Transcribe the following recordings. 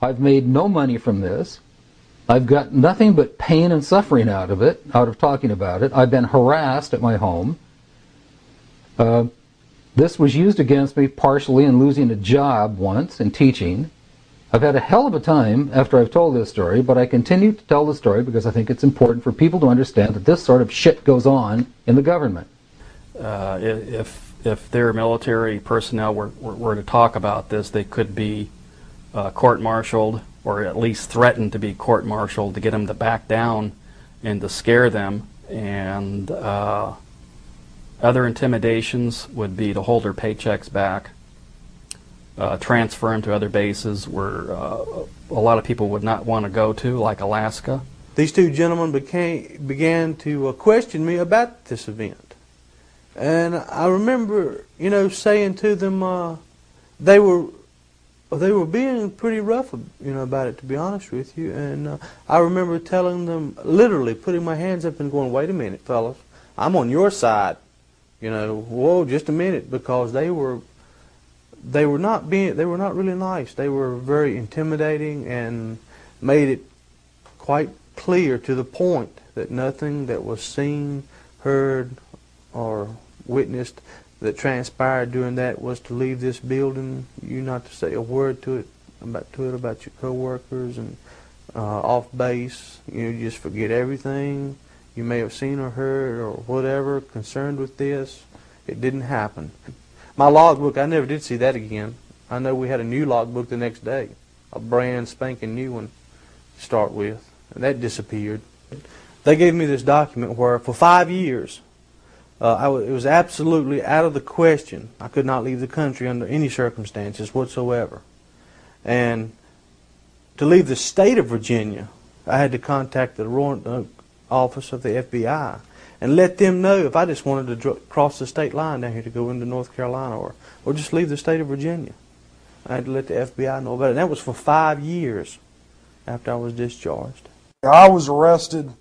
I've made no money from this. I've got nothing but pain and suffering out of it, out of talking about it. I've been harassed at my home. This was used against me partially in losing a job once in teaching. I've had a hell of a time after I've told this story, but I continue to tell the story because I think it's important for people to understand that this sort of shit goes on in the government. If their military personnel were to talk about this, they could be court-martialed, or at least threatened to be court-martialed, to get them to back down and to scare them. And other intimidations would be to hold their paychecks back, transfer them to other bases where a lot of people would not want to go to, like Alaska. These two gentlemen began to question me about this event. And I remember, saying to them, they were being pretty rough, about it, to be honest with you. And I remember telling them, literally putting my hands up and going, "Wait a minute, fellas, I'm on your side. Whoa, just a minute," because they were not really nice. They were very intimidating and made it quite clear to the point that nothing that was seen, heard, or witnessed that transpired during that was to leave this building. You not to say a word to it about your coworkers and off base. Just forget everything you may have seen or heard or whatever concerned with this. It didn't happen. My logbook, I never did see that again. I know we had a new logbook the next day, a brand spanking new one to start with, and that disappeared. They gave me this document where for 5 years it was absolutely out of the question. I could not leave the country under any circumstances whatsoever. And to leave the state of Virginia, I had to contact the warrant office of the FBI and let them know if I just wanted to cross the state line down here to go into North Carolina or just leave the state of Virginia. I had to let the FBI know about it. And that was for 5 years after I was discharged. I was arrested.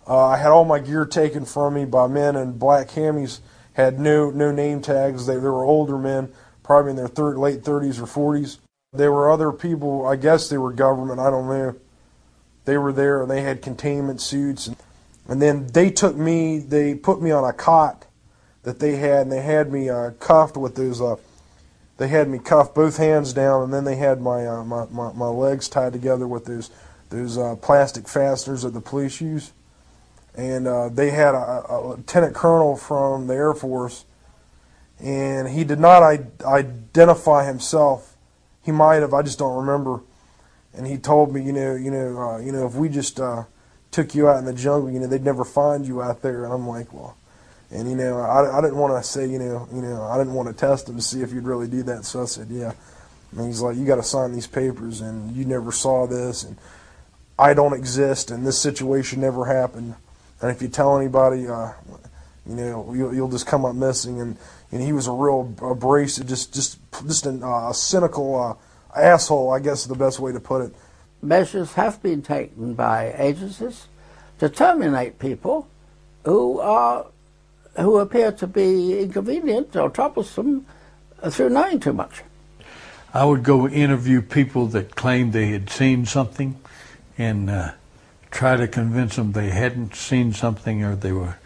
I had all my gear taken from me by men in black camis, had no name tags. They were older men, probably in their late 30s or 40s. There were other people, I guess they were government, I don't know. They were there and they had containment suits. And then they put me on a cot that they had, and they had me cuffed with those, they had me cuffed both hands down, and then they had my legs tied together with those plastic fasteners that the police use. And they had a lieutenant colonel from the Air Force, and he did not identify himself. He might have, I just don't remember. And he told me, if we just took you out in the jungle, they'd never find you out there. And I'm like, well, and I didn't want to say, I didn't want to test him to see if you'd really do that. So I said, yeah. And he's like, you got to sign these papers, and you never saw this, and I don't exist, and this situation never happened. And if you tell anybody, you'll just come up missing. And he was a real abrasive, just a cynical asshole, I guess is the best way to put it. Measures have been taken by agencies to terminate people who appear to be inconvenient or troublesome through knowing too much. I would go interview people that claimed they had seen something and try to convince them they hadn't seen something, or they were,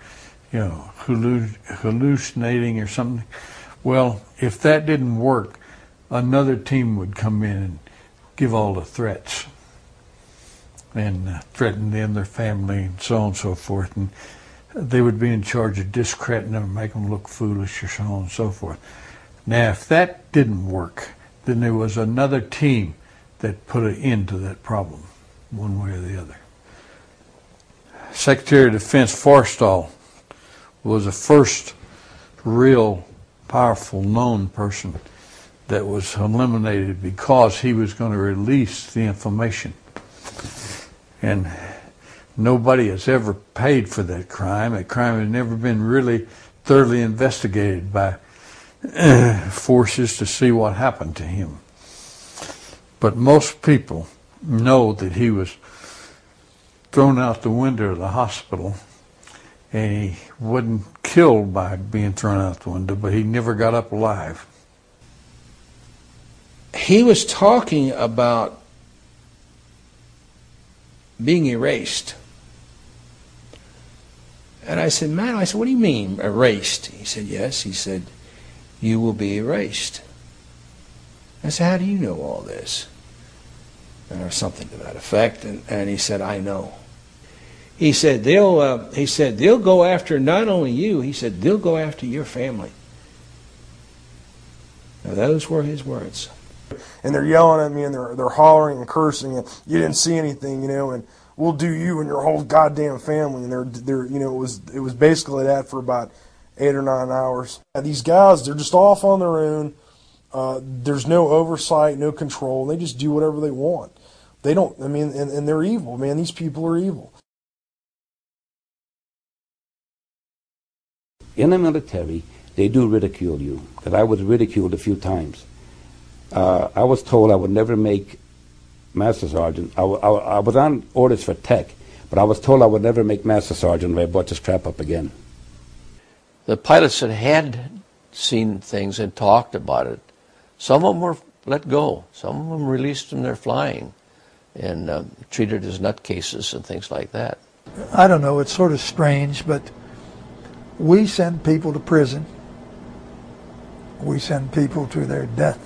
hallucinating or something. Well, if that didn't work, another team would come in and give all the threats and threaten them, their family, and so on and so forth. And they would be in charge of discrediting them, make them look foolish, or so on and so forth. Now, if that didn't work, then there was another team that put an end to that problem, one way or the other. Secretary of Defense Forstall was the first real powerful known person that was eliminated because he was going to release the information. And nobody has ever paid for that crime. That crime has never been really thoroughly investigated by forces to see what happened to him. But most people know that he was thrown out the window of the hospital, and he wasn't killed by being thrown out the window, but he never got up alive. He was talking about being erased. And I said, "Man," I said, "what do you mean, erased?" He said, "Yes." He said, "You will be erased." I said, "How do you know all this?" Or something to that effect. And he said, "I know." He said, they'll go after not only you, he said, they'll go after your family. Now, those were his words. And they're yelling at me, and they're hollering and cursing, and you didn't see anything, you know, and we'll do you and your whole goddamn family. And they're you know, it was basically that for about 8 or 9 hours. These guys, they're just off on their own. There's no oversight, no control. They just do whatever they want. They don't, I mean, and they're evil, man. These people are evil. In the military, they do ridicule you, because I was ridiculed a few times. I was told I would never make Master Sergeant. I was on orders for tech, but I was told I would never make Master Sergeant if I brought this crap up again. The pilots that had seen things and talked about it, some of them were let go. Some of them released from their flying and treated as nutcases and things like that. I don't know, it's sort of strange, but we send people to prison. We send people to their death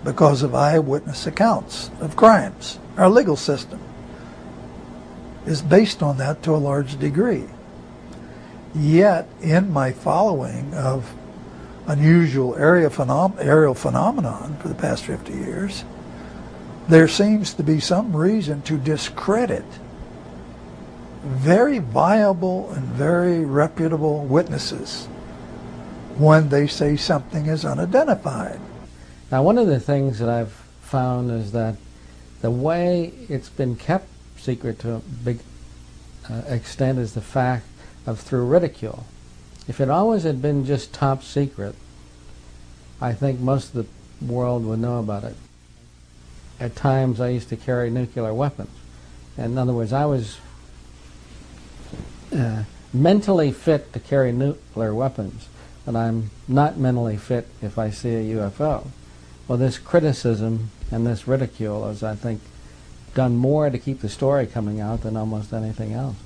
because of eyewitness accounts of crimes. Our legal system is based on that to a large degree. Yet, in my following of unusual aerial phenomenon for the past 50 years, there seems to be some reason to discredit very viable and very reputable witnesses when they say something is unidentified. Now, one of the things that I've found is that the way it's been kept secret to a big extent is the fact of through ridicule. If it always had been just top secret, I think most of the world would know about it. At times I used to carry nuclear weapons. And in other words, I was mentally fit to carry nuclear weapons, but I'm not mentally fit if I see a UFO. Well, this criticism and this ridicule has, I think, done more to keep the story coming out than almost anything else.